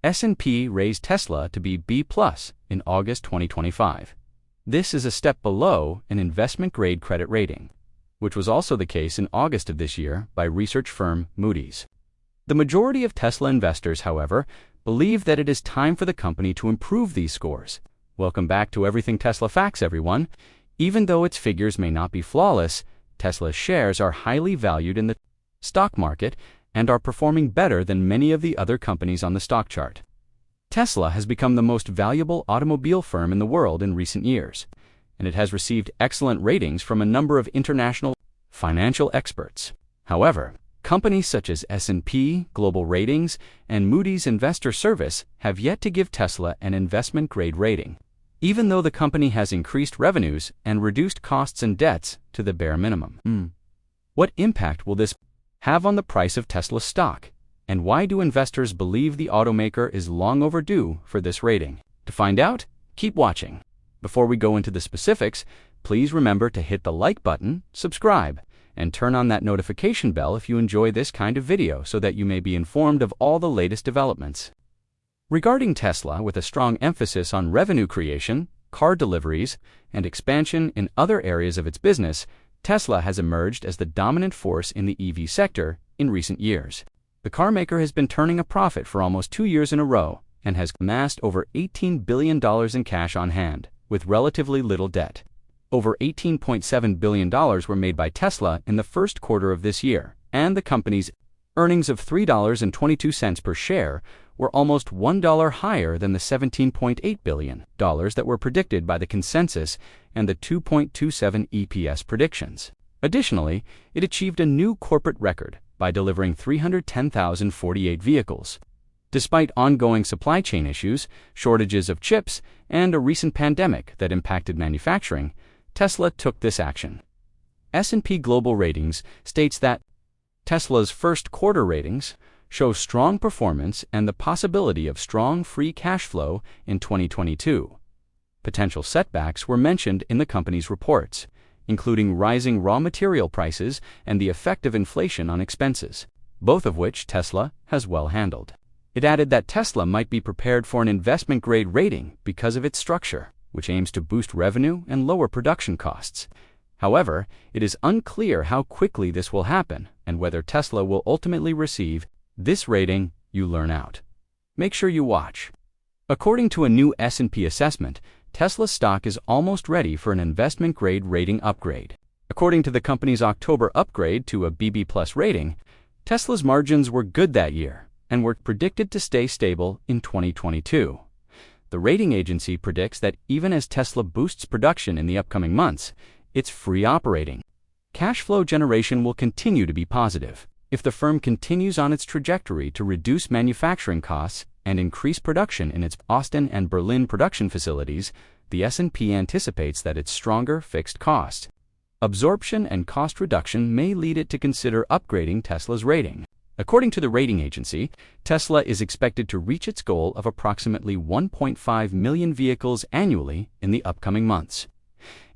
S&P raised Tesla to be B+ in August 2025. This is a step below an investment-grade credit rating, which was also the case in August of this year by research firm Moody's. The majority of Tesla investors, however, believe that it is time for the company to improve these scores. Welcome back to Everything Tesla Facts, everyone. Even though its figures may not be flawless, Tesla's shares are highly valued in the stock market and are performing better than many of the other companies on the stock chart. Tesla has become the most valuable automobile firm in the world in recent years, and it has received excellent ratings from a number of international financial experts. However, companies such as S&P Global Ratings and Moody's Investor Service have yet to give Tesla an investment-grade rating, even though the company has increased revenues and reduced costs and debts to the bare minimum. What impact will this have on the price of Tesla stock, and why do investors believe the automaker is long overdue for this rating? To find out, keep watching. Before we go into the specifics, please remember to hit the like button, subscribe, and turn on that notification bell if you enjoy this kind of video so that you may be informed of all the latest developments. Regarding Tesla, with a strong emphasis on revenue creation, car deliveries, and expansion in other areas of its business, Tesla has emerged as the dominant force in the EV sector in recent years. The carmaker has been turning a profit for almost 2 years in a row and has amassed over $18 billion in cash on hand, with relatively little debt. Over $18.7 billion were made by Tesla in the first quarter of this year, and the company's earnings of $3.22 per share were almost $1 higher than the $17.8 billion that were predicted by the consensus and the 2.27 EPS predictions. Additionally, it achieved a new corporate record by delivering 310,048 vehicles. Despite ongoing supply chain issues, shortages of chips, and a recent pandemic that impacted manufacturing, Tesla took this action. S&P Global Ratings states that Tesla's first quarter ratings show strong performance and the possibility of strong free cash flow in 2022. Potential setbacks were mentioned in the company's reports, including rising raw material prices and the effect of inflation on expenses, both of which Tesla has well handled. It added that Tesla might be prepared for an investment-grade rating because of its structure, which aims to boost revenue and lower production costs. However, it is unclear how quickly this will happen and whether Tesla will ultimately receive this rating. You learn out. Make sure you watch. According to a new S&P assessment, Tesla's stock is almost ready for an investment-grade rating upgrade. According to the company's October upgrade to a BB+ rating, Tesla's margins were good that year and were predicted to stay stable in 2022. The rating agency predicts that even as Tesla boosts production in the upcoming months, its free operating cash flow generation will continue to be positive. If the firm continues on its trajectory to reduce manufacturing costs and increase production in its Austin and Berlin production facilities, the S&P anticipates that its stronger fixed cost absorption and cost reduction may lead it to consider upgrading Tesla's rating. According to the rating agency, Tesla is expected to reach its goal of approximately 1.5 million vehicles annually in the upcoming months.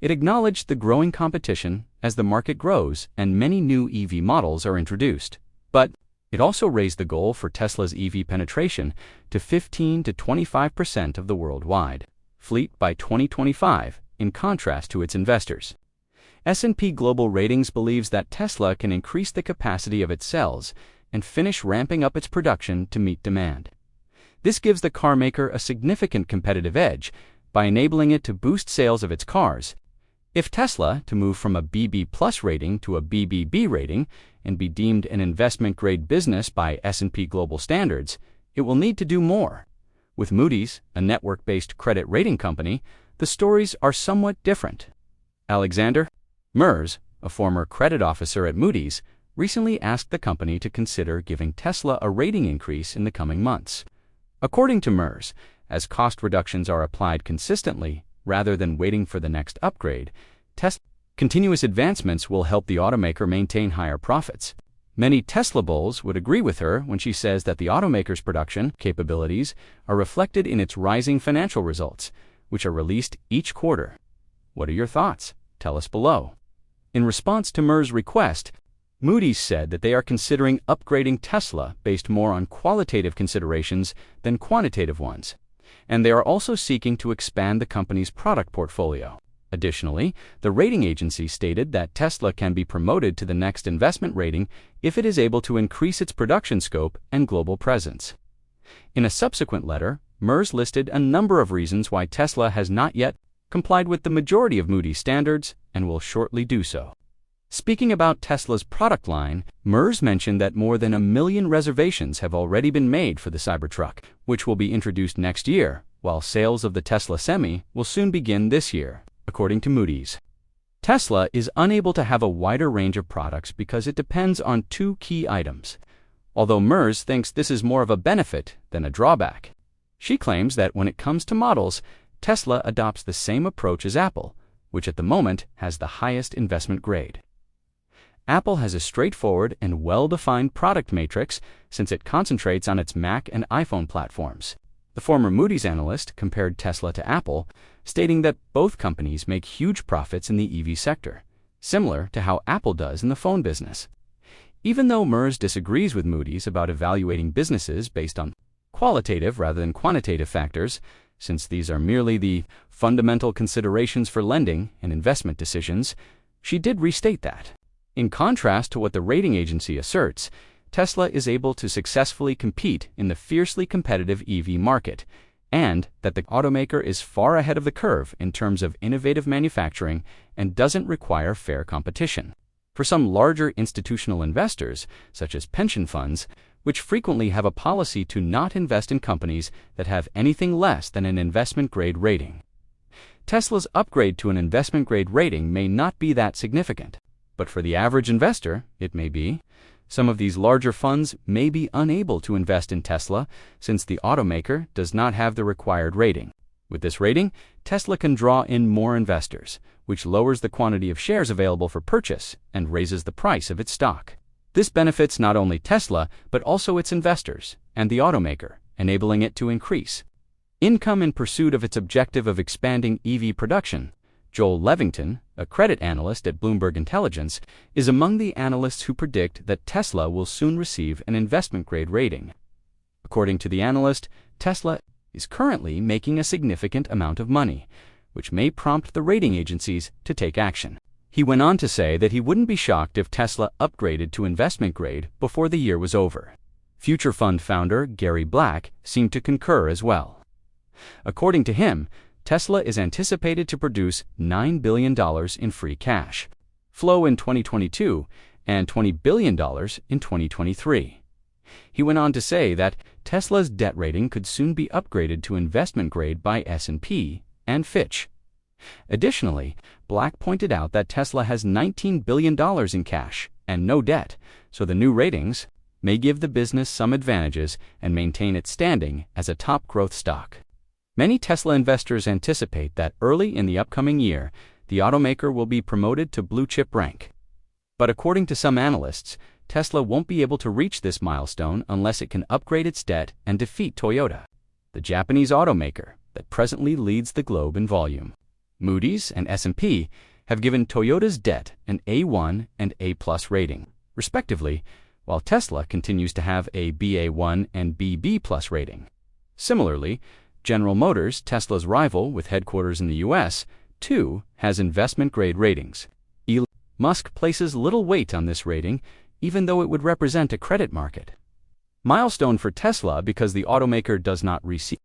It acknowledged the growing competition as the market grows and many new EV models are introduced, but it also raised the goal for Tesla's EV penetration to 15 to 25% of the worldwide fleet by 2025, in contrast to its investors. S&P Global Ratings believes that Tesla can increase the capacity of its cells and finish ramping up its production to meet demand. This gives the carmaker a significant competitive edge by enabling it to boost sales of its cars. If Tesla to move from a BB+ rating to a BBB rating and be deemed an investment-grade business by S&P Global standards, it will need to do more. With Moody's, a network-based credit rating company, the stories are somewhat different. Alexander Mers, a former credit officer at Moody's, recently asked the company to consider giving Tesla a rating increase in the coming months. According to Mers, as cost reductions are applied consistently rather than waiting for the next upgrade, Tesla's continuous advancements will help the automaker maintain higher profits. Many Tesla bulls would agree with her when she says that the automaker's production capabilities are reflected in its rising financial results, which are released each quarter. What are your thoughts? Tell us below. In response to Mers' request, Moody's said that they are considering upgrading Tesla based more on qualitative considerations than quantitative ones, and they are also seeking to expand the company's product portfolio. Additionally, the rating agency stated that Tesla can be promoted to the next investment rating if it is able to increase its production scope and global presence. In a subsequent letter, Murs listed a number of reasons why Tesla has not yet complied with the majority of Moody's standards and will shortly do so. Speaking about Tesla's product line, Murs mentioned that more than 1 million reservations have already been made for the Cybertruck, which will be introduced next year, while sales of the Tesla Semi will soon begin this year, according to Moody's. Tesla is unable to have a wider range of products because it depends on 2 key items, although Murs thinks this is more of a benefit than a drawback. She claims that when it comes to models, Tesla adopts the same approach as Apple, which at the moment has the highest investment grade. Apple has a straightforward and well-defined product matrix since it concentrates on its Mac and iPhone platforms. The former Moody's analyst compared Tesla to Apple, stating that both companies make huge profits in the EV sector, similar to how Apple does in the phone business. Even though Murs disagrees with Moody's about evaluating businesses based on qualitative rather than quantitative factors, since these are merely the fundamental considerations for lending and investment decisions, she did restate that. In contrast to what the rating agency asserts, Tesla is able to successfully compete in the fiercely competitive EV market, and that the automaker is far ahead of the curve in terms of innovative manufacturing and doesn't require fair competition. For some larger institutional investors, such as pension funds, which frequently have a policy to not invest in companies that have anything less than an investment-grade rating, Tesla's upgrade to an investment-grade rating may not be that significant. But for the average investor, it may be. Some of these larger funds may be unable to invest in Tesla since the automaker does not have the required rating. With this rating, Tesla can draw in more investors, which lowers the quantity of shares available for purchase and raises the price of its stock. This benefits not only Tesla, but also its investors and the automaker, enabling it to increase income in pursuit of its objective of expanding EV production. Joel Levington, a credit analyst at Bloomberg Intelligence, is among the analysts who predict that Tesla will soon receive an investment-grade rating. According to the analyst, Tesla is currently making a significant amount of money, which may prompt the rating agencies to take action. He went on to say that he wouldn't be shocked if Tesla upgraded to investment grade before the year was over. Future Fund founder Gary Black seemed to concur as well. According to him, Tesla is anticipated to produce $9 billion in free cash flow in 2022 and $20 billion in 2023. He went on to say that Tesla's debt rating could soon be upgraded to investment grade by S&P and Fitch. Additionally, Black pointed out that Tesla has $19 billion in cash and no debt, so the new ratings may give the business some advantages and maintain its standing as a top growth stock. Many Tesla investors anticipate that early in the upcoming year, the automaker will be promoted to blue chip rank. But according to some analysts, Tesla won't be able to reach this milestone unless it can upgrade its debt and defeat Toyota, the Japanese automaker that presently leads the globe in volume. Moody's and S&P have given Toyota's debt an A1 and A+ rating, respectively, while Tesla continues to have a Ba1 and BB+ rating. Similarly, General Motors, Tesla's rival with headquarters in the U.S., too, has investment-grade ratings. Elon Musk places little weight on this rating, even though it would represent a credit market milestone for Tesla because the automaker does not receive